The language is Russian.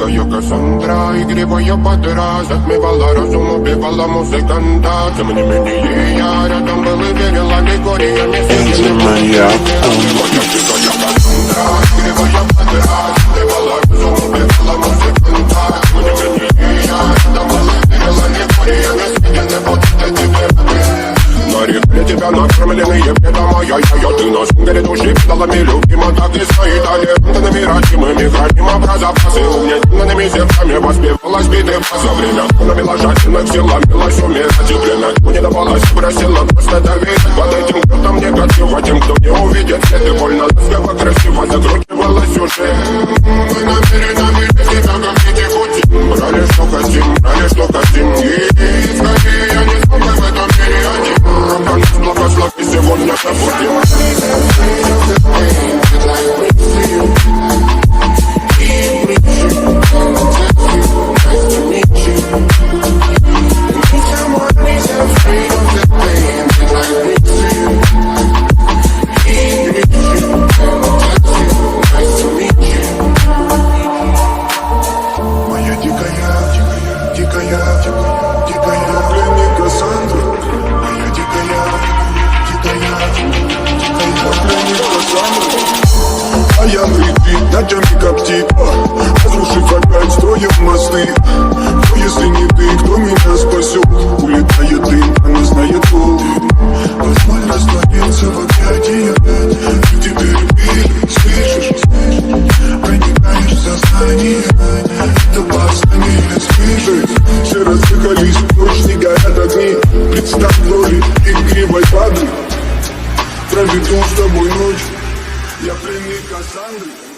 дикая Кассандра, игривая подра, затмевала разум, убивала музыканта. Тем не менее я рядом был и верил аллегориями. Маньяк. Дикая Кассандра, игривая подра, затмевала разум, убивала музыканта. Тем не менее я рядом был и верил аллегориями. Съедены будут эти веры. Нарекли тебя накормленные предама, я ты на сунгере души педалами любима, так и стоит талентными родимыми, храним образопасы, угнетенными сердцами воспевалась биты за время, навела жадных сил, ломилась умирать и время, но не давалась, просила просто доверять под этим, кто там негатив, а тем, кто не увидит свет, и больно ласково, красиво закручивалась уже. Мы намеренно были себя, как не текутим, брали что хотим, и скорее я не смог в этом мире один. Благослови сегодня забудем. Моя дикая пленник Кассандра. Моя дикая пленник Кассандра. А я прикрыт, ночами коптит, разрушив опять, строим мосты. Но если не ты, кто меня спасет? Улетает дым, она знает пол. Позволь раствориться в объятиях. Люди ты любили, слышишь? Проникаешь в сознание. Это постановили слышишь? Все разъехались, ночь не горят огни. Представь в роли игривой воды. Проведу с тобой ночь. Я пленник Кассандры.